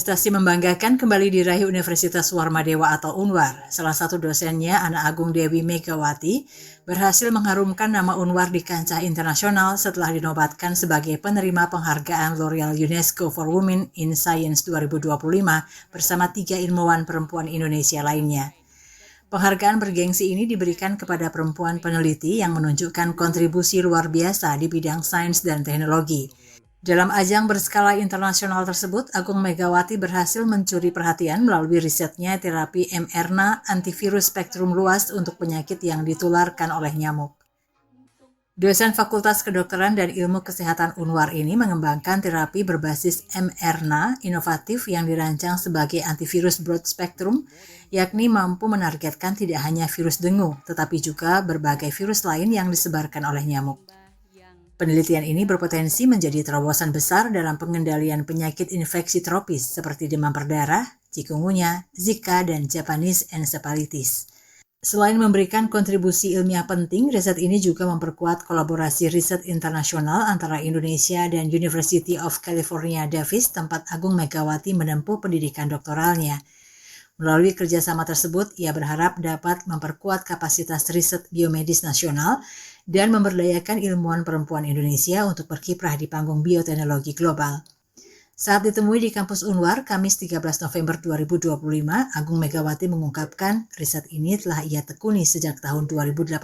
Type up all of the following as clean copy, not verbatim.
Prestasi membanggakan kembali diraih Universitas Warmadewa atau UNWAR. Salah satu dosennya, Ana Agung Dewi Megawati, berhasil mengharumkan nama UNWAR di kancah internasional setelah dinobatkan sebagai penerima penghargaan L'Oreal UNESCO for Women in Science 2025 bersama 3 ilmuwan perempuan Indonesia lainnya. Penghargaan bergengsi ini diberikan kepada perempuan peneliti yang menunjukkan kontribusi luar biasa di bidang sains dan teknologi. Dalam ajang berskala internasional tersebut, Agung Megawati berhasil mencuri perhatian melalui risetnya terapi mRNA antivirus spektrum luas untuk penyakit yang ditularkan oleh nyamuk. Dosen Fakultas Kedokteran dan Ilmu Kesehatan UNWAR ini mengembangkan terapi berbasis mRNA inovatif yang dirancang sebagai antivirus broad spectrum, yakni mampu menargetkan tidak hanya virus dengue, tetapi juga berbagai virus lain yang disebarkan oleh nyamuk. Penelitian ini berpotensi menjadi terobosan besar dalam pengendalian penyakit infeksi tropis seperti demam berdarah, chikungunya, Zika, dan Japanese encephalitis. Selain memberikan kontribusi ilmiah penting, riset ini juga memperkuat kolaborasi riset internasional antara Indonesia dan University of California, Davis, tempat Agung Megawati menempuh pendidikan doktoralnya. Melalui kerjasama tersebut, ia berharap dapat memperkuat kapasitas riset biomedis nasional dan memberdayakan ilmuwan perempuan Indonesia untuk berkiprah di panggung bioteknologi global. Saat ditemui di kampus UNWAR, Kamis 13 November 2025, Agung Megawati mengungkapkan riset ini telah ia tekuni sejak tahun 2018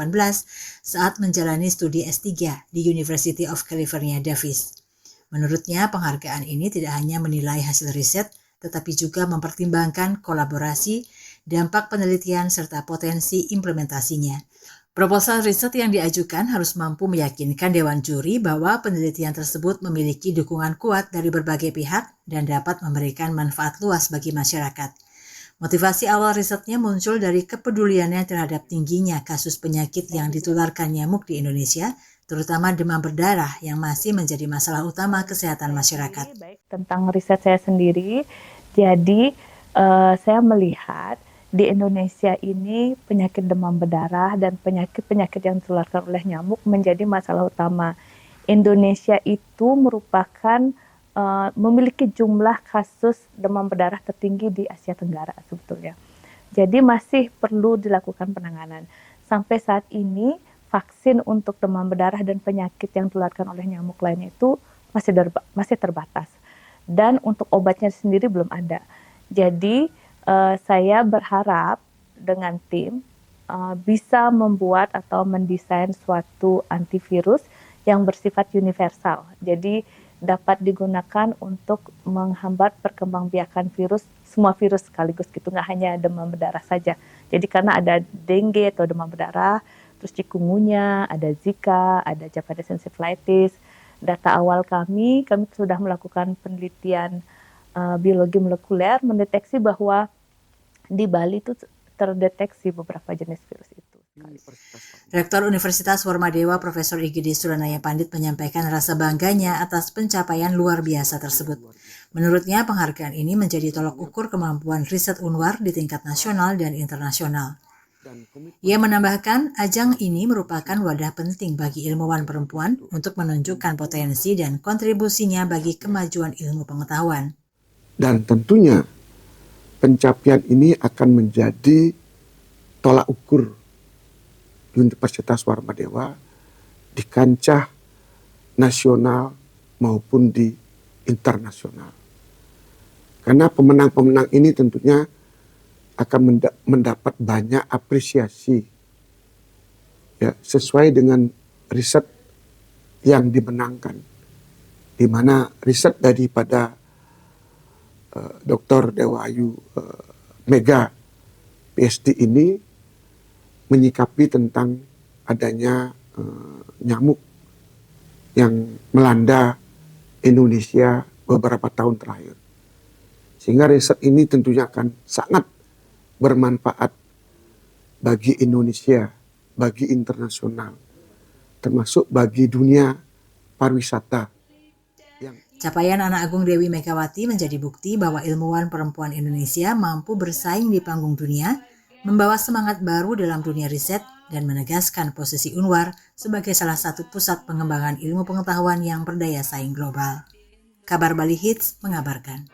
saat menjalani studi S3 di University of California, Davis. Menurutnya, penghargaan ini tidak hanya menilai hasil riset, tetapi juga mempertimbangkan kolaborasi, dampak penelitian, serta potensi implementasinya. Proposal riset yang diajukan harus mampu meyakinkan Dewan Juri bahwa penelitian tersebut memiliki dukungan kuat dari berbagai pihak dan dapat memberikan manfaat luas bagi masyarakat. Motivasi awal risetnya muncul dari kepeduliannya terhadap tingginya kasus penyakit yang ditularkan nyamuk di Indonesia, terutama demam berdarah yang masih menjadi masalah utama kesehatan masyarakat. Tentang riset saya sendiri, jadi saya melihat di Indonesia ini penyakit demam berdarah dan penyakit-penyakit yang ditularkan oleh nyamuk menjadi masalah utama. Indonesia itu merupakan memiliki jumlah kasus demam berdarah tertinggi di Asia Tenggara sebetulnya. Jadi masih perlu dilakukan penanganan. Sampai saat ini vaksin untuk demam berdarah dan penyakit yang ditularkan oleh nyamuk lainnya itu masih terbatas. Dan untuk obatnya sendiri belum ada. Jadi saya berharap dengan tim bisa membuat atau mendesain suatu antivirus yang bersifat universal. Jadi dapat digunakan untuk menghambat perkembangbiakan virus, semua virus sekaligus gitu, nggak hanya demam berdarah saja. Jadi karena ada dengue atau demam berdarah, terus chikungunya, ada Zika, ada Japanese encephalitis. Data awal kami sudah melakukan penelitian biologi molekuler mendeteksi bahwa di Bali itu terdeteksi beberapa jenis virus itu. Rektor Universitas Warmadewa Profesor Igede Suranaya Pandit menyampaikan rasa bangganya atas pencapaian luar biasa tersebut. Menurutnya penghargaan ini menjadi tolok ukur kemampuan riset UNWAR di tingkat nasional dan internasional. Ia menambahkan, ajang ini merupakan wadah penting bagi ilmuwan perempuan untuk menunjukkan potensi dan kontribusinya bagi kemajuan ilmu pengetahuan. Dan tentunya pencapaian ini akan menjadi tolak ukur Universitas Warmadewa di kancah nasional maupun di internasional. Karena pemenang-pemenang ini tentunya akan mendapat banyak apresiasi ya, sesuai dengan riset yang dimenangkan, di mana riset daripada Dr. Dewa Ayu Mega PhD ini menyikapi tentang adanya nyamuk yang melanda Indonesia beberapa tahun terakhir. Sehingga riset ini tentunya akan sangat bermanfaat bagi Indonesia, bagi internasional, termasuk bagi dunia pariwisata. Capaian Ana Agung Dewi Megawati menjadi bukti bahwa ilmuwan perempuan Indonesia mampu bersaing di panggung dunia, membawa semangat baru dalam dunia riset, dan menegaskan posisi UNWAR sebagai salah satu pusat pengembangan ilmu pengetahuan yang berdaya saing global. Kabar Bali Hits mengabarkan.